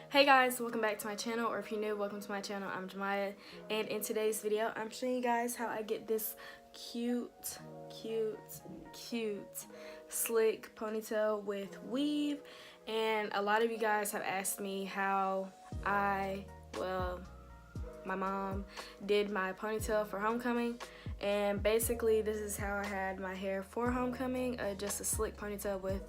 Hey guys, welcome back to my channel, or if you're new, welcome to my channel. I'm JaMya, and in today's video I'm showing you guys how I get this cute slick ponytail with weave. And a lot of you guys have asked me how my mom did my ponytail for homecoming, and basically this is how I had my hair for homecoming. Just a slick ponytail with,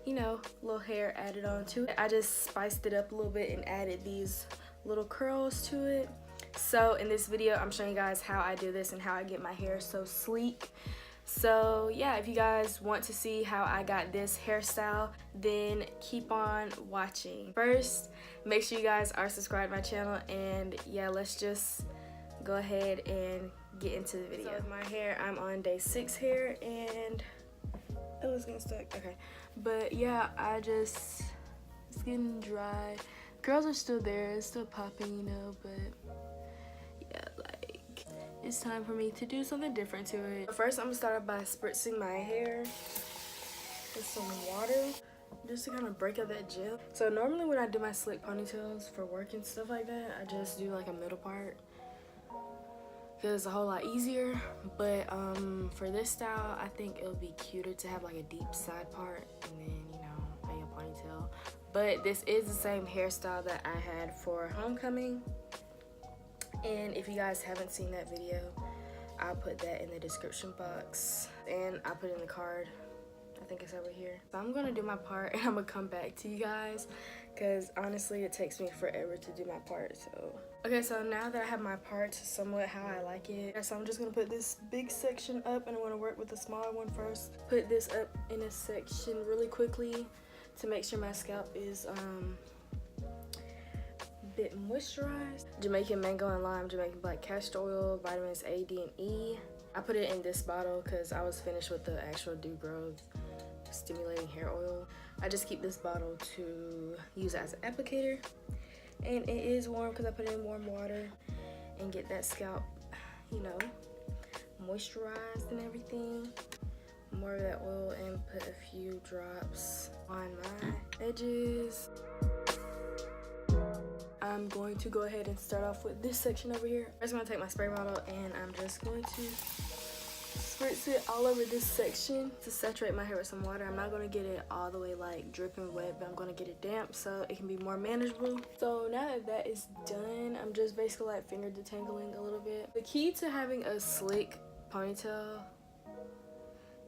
you know, little hair added on to it. I just spiced it up a little bit and added these little curls to it. So in this video I'm showing you guys how I do this and how I get my hair so sleek. So yeah, if you guys want to see how I got this hairstyle, then keep on watching. First, make sure you guys are subscribed to my channel, and yeah, let's just go ahead and get into the video. So with my hair, I'm on day 6 here, and oh, it's getting stuck. Okay, but yeah, it's getting dry. Curls are still there, it's still popping, you know, but yeah, like, it's time for me to do something different to it. First, I'm gonna start by spritzing my hair with some water just to kind of break up that gel. So normally when I do my slick ponytails for work and stuff like that, I just do like a middle part because it's a whole lot easier. But for this style, I think it'll be cuter to have like a deep side part and then, you know, make a ponytail. But this is the same hairstyle that I had for homecoming. And if you guys haven't seen that video, I'll put that in the description box, and I'll put it in the card. I think it's over here. So I'm gonna do my part and I'm gonna come back to you guys, because honestly it takes me forever to do my part. So okay, so now that I have my part somewhat how I like it, so I'm just gonna put this big section up, and I'm gonna work with the smaller one first. Put this up in a section really quickly to make sure my scalp is bit moisturized. Jamaican mango and lime, Jamaican black castor oil, vitamins A, D, and E. I put it in this bottle because I was finished with the actual Do Growth stimulating hair oil. I just keep this bottle to use as an applicator, and it is warm because I put it in warm water and get that scalp, you know, moisturized and everything. More of that oil, and put a few drops on my edges. I'm going to go ahead and start off with this section over here. I'm just going to take my spray bottle and I'm just going to spritz it all over this section to saturate my hair with some water. I'm not going to get it all the way like dripping wet, but I'm going to get it damp so it can be more manageable. So now that that is done, I'm just basically like finger detangling a little bit. The key to having a slick ponytail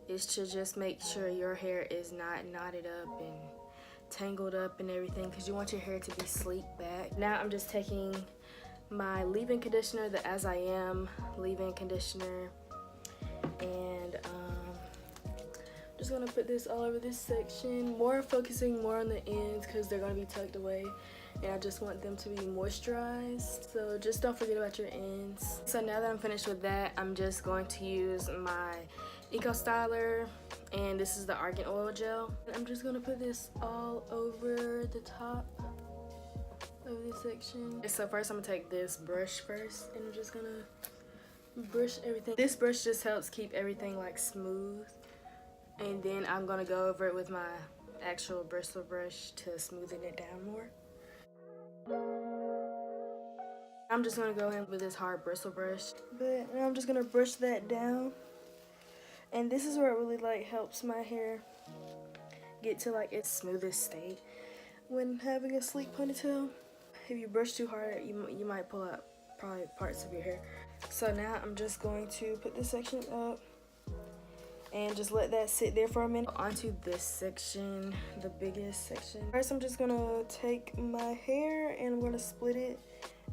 is to just make sure your hair is not knotted up and tangled up and everything, because you want your hair to be sleek back. Now I'm just taking my leave-in conditioner, the As I Am leave-in conditioner, and just gonna put this all over this section, focusing more on the ends because they're gonna be tucked away and I just want them to be moisturized. So just don't forget about your ends. So now that I'm finished with that, I'm just going to use my Eco Styler, and this is the Argan Oil Gel. I'm just gonna put this all over the top of this section. So first I'm gonna take this brush first, and I'm just gonna brush everything. This brush just helps keep everything like smooth, and then I'm gonna go over it with my actual bristle brush to smoothen it down more. I'm just gonna go in with this hard bristle brush, but I'm just gonna brush that down. And this is where it really like helps my hair get to like its smoothest state when having a sleek ponytail. If you brush too hard, you might pull out probably parts of your hair. So now I'm just going to put this section up and just let that sit there for a minute. Onto this section, the biggest section. First, I'm just gonna take my hair and I'm gonna split it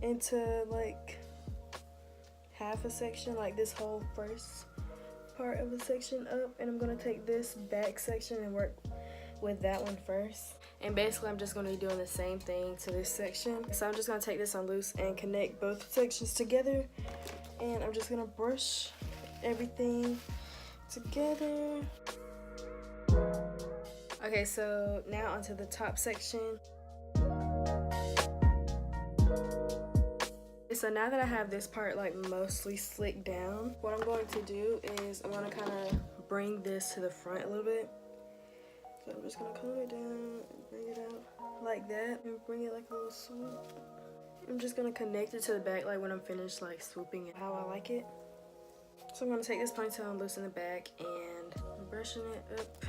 into like half a section, like this whole first part of the section up, and I'm gonna take this back section and work with that one first. And basically I'm just gonna be doing the same thing to this section. So I'm just gonna take this on loose and connect both sections together, and I'm just gonna brush everything together. Okay, so now onto the top section. so now that I have this part like mostly slicked down, what I'm going to do is I'm gonna kind of bring this to the front a little bit. So I'm just gonna comb it down and bring it out like that and bring it like a little swoop. I'm just gonna connect it to the back like when I'm finished like swooping it how I like it. So I'm gonna take this ponytail and loosen the back and brushing it up.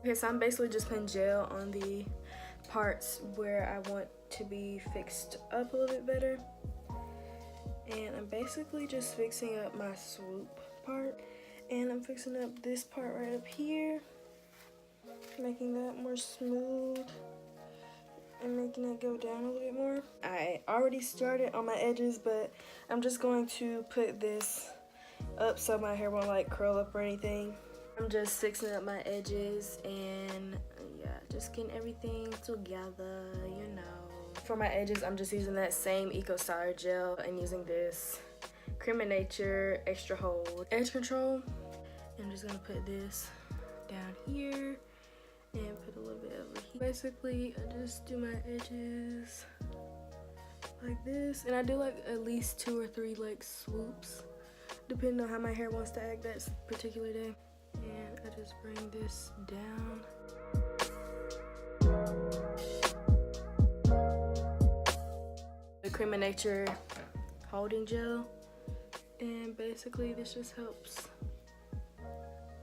Okay, so I'm basically just putting gel on the parts where I want to be fixed up a little bit better. And I'm basically just fixing up my swoop part. And I'm fixing up this part right up here, making that more smooth and making it go down a little bit more. I already started on my edges, but I'm just going to put this up so my hair won't like curl up or anything. I'm just fixing up my edges and yeah, just getting everything together, you know. For my edges, I'm just using that same Eco Styler gel and using this Cream of Nature Extra Hold Edge Control. I'm just gonna put this down here and put a little bit over here. Basically, I just do my edges like this, and I do like at least 2 or 3 like swoops, depending on how my hair wants to act that particular day. And I just bring this down. The Cream of Nature holding gel, and basically this just helps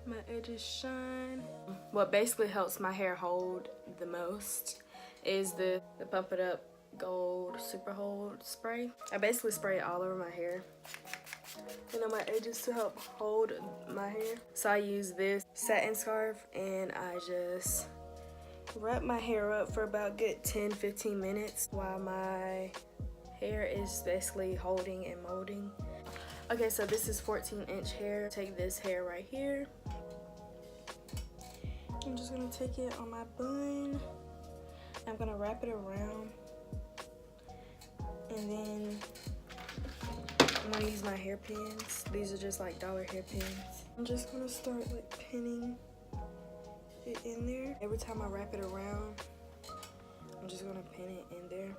my edges shine. What basically helps my hair hold the most is the Pump It Up Gold Super Hold spray. I basically spray it all over my hair and on my edges to help hold my hair. So I use this satin scarf and I just wrap my hair up for about good 10-15 minutes while my hair is basically holding and molding. Okay, so this is 14-inch hair. Take this hair right here. I'm just gonna take it on my bun. I'm gonna wrap it around, and then I'm gonna use my hairpins. These are just like dollar hairpins. I'm just gonna start like pinning it in there. Every time I wrap it around, I'm just gonna pin it in there.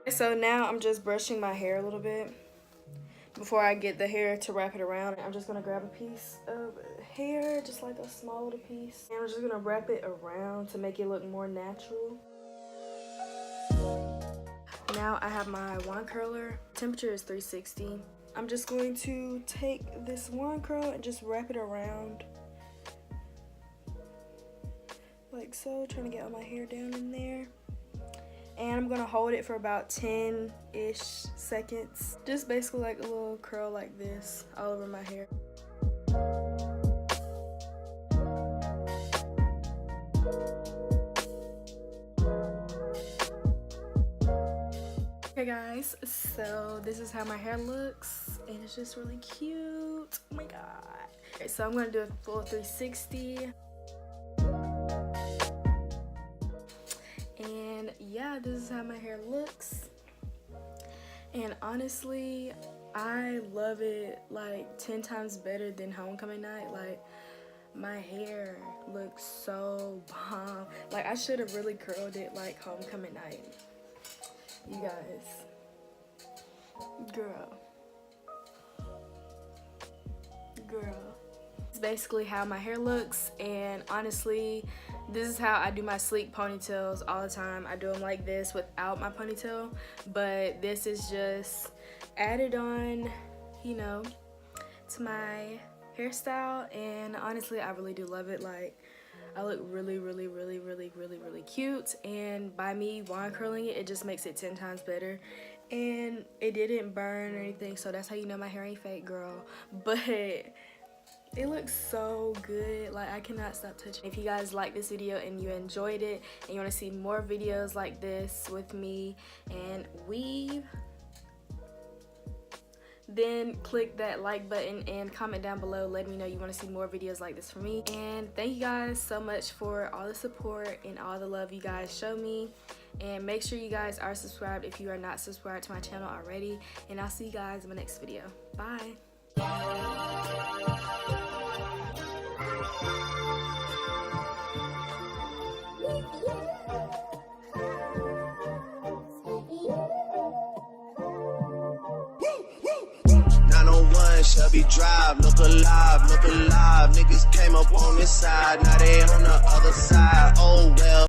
So now I'm just brushing my hair a little bit before I get the hair to wrap it around. I'm just gonna grab a piece of hair, just like a small little piece, and I'm just gonna wrap it around to make it look more natural. Now I have my wand curler. Temperature is 360. I'm just going to take this wand curl and just wrap it around like so, trying to get all my hair down in there. And I'm gonna hold it for about 10-ish seconds. Just basically like a little curl like this all over my hair. Okay guys, so this is how my hair looks and it's just really cute. Oh my god. Okay, so I'm gonna do a full 360. And yeah, this is how my hair looks. And honestly, I love it like 10 times better than homecoming night. Like, my hair looks so bomb. Like, I should have really curled it like homecoming night. You guys. Girl. It's basically how my hair looks, and honestly, this is how I do my sleek ponytails all the time. I do them like this without my ponytail, but this is just added on, you know, to my hairstyle, and honestly, I really do love it. Like, I look really cute, and by me wand curling it, it just makes it 10 times better. And it didn't burn or anything, so that's how you know my hair ain't fake, girl. But it looks so good. Like, I cannot stop touching. If you guys like this video and you enjoyed it and you want to see more videos like this with me and weave, then click that like button and comment down below letting me know you want to see more videos like this from me. And thank you guys so much for all the support and all the love you guys show me. And make sure you guys are subscribed if you are not subscribed to my channel already. And I'll see you guys in my next video. Bye. Shelby Drive, look alive, niggas came up on this side, now they on the other side, oh well.